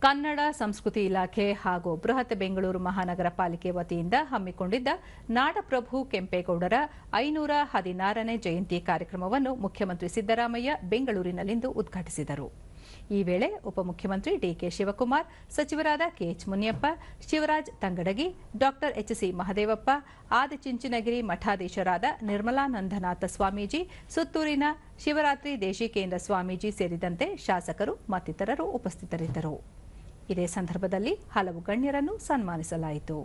ಕನ್ನಡ ಸಂಸ್ಕೃತಿ ಇಲಾಖೆ ಹಾಗೂ ಬೃಹತ್ ಬೆಂಗಳೂರು ಮಹಾನಗರ ಪಾಲಿಕೆ ವತಿಯಿಂದ ಹಮ್ಮಿಕೊಂಡಿದ್ದ ನಾಡಪ್ರಭು ಕೆಂಪೇಗೌಡರ 516ನೇ ಜಯಂತಿ ಕಾರ್ಯಕ್ರಮವನ್ನು ಮುಖ್ಯಮಂತ್ರಿ ಸಿದ್ದರಾಮಯ್ಯ ಬೆಂಗಳೂರಿನಲ್ಲಿಂದು ಉದ್ಘಾಟಿಸಿದರು. ಈ ವೇಳೆ ಉಪಮುಖ್ಯಮಂತ್ರಿ ಡಿಕೆ ಶಿವಕುಮಾರ್, ಸಚಿವರಾದ ಕೆಎಚ್ ಮುನಿಯಪ್ಪ, ಶಿವರಾಜ್ ತಂಗಡಗಿ, ಡಾ ಎಚ್ಸಿ ಮಹದೇವಪ್ಪ, ಆದಿಚುಂಚನಗಿರಿ ಮಠಾಧೀಶರಾದ ನಿರ್ಮಲಾನಂದನಾಥ ಸ್ವಾಮೀಜಿ, ಸುತ್ತೂರಿನ ಶಿವರಾತ್ರಿ ದೇಶಿಕೇಂದ್ರ ಸ್ವಾಮೀಜಿ ಸೇರಿದಂತೆ ಶಾಸಕರು ಮತ್ತಿತರರು ಉಪಸ್ಥಿತರಿದ್ದರು. ಇದೇ ಸಂದರ್ಭದಲ್ಲಿ ಹಲವು ಗಣ್ಯರನ್ನು ಸನ್ಮಾನಿಸಲಾಯಿತು.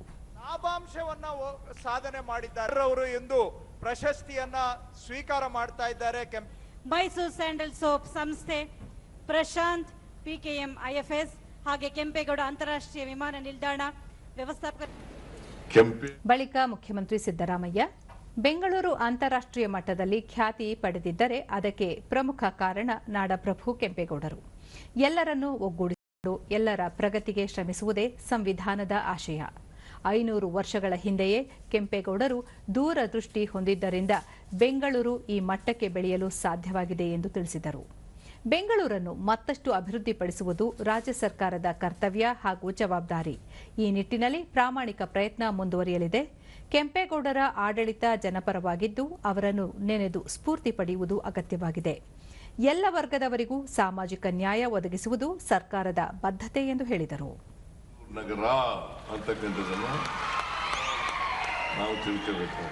ಲಾಭಾಂಶವನ್ನ ಸಾಧನೆ ಮಾಡಿದ್ದಾರೆ ಎಂದು ಪ್ರಶಸ್ತಿಯನ್ನ ಸ್ವೀಕಾರ ಮಾಡ್ತಾ ಇದ್ದಾರೆ. ಮೈಸೂರು ಸ್ಯಾಂಡಲ್ ಸೋಪ್ ಸಂಸ್ಥೆ, ಪ್ರಶಾಂತ್, ಪಿಕೆಎಂ ಐಎಫ್ಎಸ್ ಹಾಗೆ ಕೆಂಪೇಗೌಡ ಅಂತಾರಾಷ್ಟ್ರೀಯ ವಿಮಾನ ನಿಲ್ದಾಣ ವ್ಯವಸ್ಥಾಪಕ. ಬಳಿಕ ಮುಖ್ಯಮಂತ್ರಿ ಸಿದ್ದರಾಮಯ್ಯ, ಬೆಂಗಳೂರು ಅಂತಾರಾಷ್ಟ್ರೀಯ ಮಟ್ಟದಲ್ಲಿ ಖ್ಯಾತಿ ಪಡೆದಿದ್ದರೆ ಅದಕ್ಕೆ ಪ್ರಮುಖ ಕಾರಣ ನಾಡಪ್ರಭು ಕೆಂಪೇಗೌಡರು. ಎಲ್ಲರನ್ನೂ ಒಗ್ಗೂಡಿಸಿಕೊಂಡು ಎಲ್ಲರ ಪ್ರಗತಿಗೆ ಶ್ರಮಿಸುವುದೇ ಸಂವಿಧಾನದ ಆಶಯ. 500 ವರ್ಷಗಳ ಹಿಂದೆಯೇ ಕೆಂಪೇಗೌಡರು ದೂರದೃಷ್ಟಿ ಹೊಂದಿದ್ದರಿಂದ ಬೆಂಗಳೂರು ಈ ಮಟ್ಟಕ್ಕೆ ಬೆಳೆಯಲು ಸಾಧ್ಯವಾಗಿದೆ ಎಂದು ತಿಳಿಸಿದರು. ಬೆಂಗಳೂರನ್ನು ಮತ್ತಷ್ಟು ಅಭಿವೃದ್ಧಿಪಡಿಸುವುದು ರಾಜ್ಯ ಸರ್ಕಾರದ ಕರ್ತವ್ಯ ಹಾಗೂ ಜವಾಬ್ದಾರಿ. ಈ ನಿಟ್ಟಿನಲ್ಲಿ ಪ್ರಾಮಾಣಿಕ ಪ್ರಯತ್ನ ಮುಂದುವರಿಯಲಿದೆ. ಕೆಂಪೇಗೌಡರ ಆಡಳಿತ ಜನಪರವಾಗಿದ್ದು ಅವರನ್ನು ನೆನೆದು ಸ್ಫೂರ್ತಿ ಪಡೆಯುವುದು ಅಗತ್ಯವಾಗಿದೆ. ಎಲ್ಲ ವರ್ಗದವರಿಗೂ ಸಾಮಾಜಿಕ ನ್ಯಾಯ ಒದಗಿಸುವುದು ಸರ್ಕಾರದ ಬದ್ಧತೆ ಎಂದು ಹೇಳಿದರು. ನಗರ ಅಂತಕ್ಕಂಥದ್ದನ್ನು ನಾವು ತಿಳ್ಕೋಬೇಕು.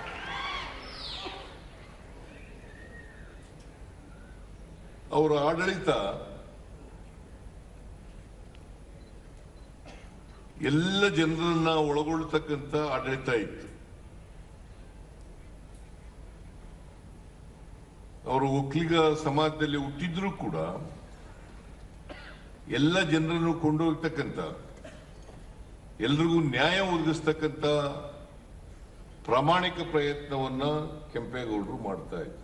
ಅವರ ಆಡಳಿತ ಎಲ್ಲ ಜನರನ್ನ ಒಳಗೊಳ್ಳತಕ್ಕಂಥ ಆಡಳಿತ ಇತ್ತು. ಅವರು ಒಕ್ಕಲಿಗ ಸಮಾಜದಲ್ಲಿ ಹುಟ್ಟಿದ್ರೂ ಕೂಡ ಎಲ್ಲ ಜನರನ್ನು ಕೊಂಡೋಗ್ತಕ್ಕಂಥ, ಎಲ್ರಿಗೂ ನ್ಯಾಯ ಒದಗಿಸ್ತಕ್ಕಂಥ ಪ್ರಾಮಾಣಿಕ ಪ್ರಯತ್ನವನ್ನ ಕೆಂಪೇಗೌಡರು ಮಾಡ್ತಾ ಇದ್ರು.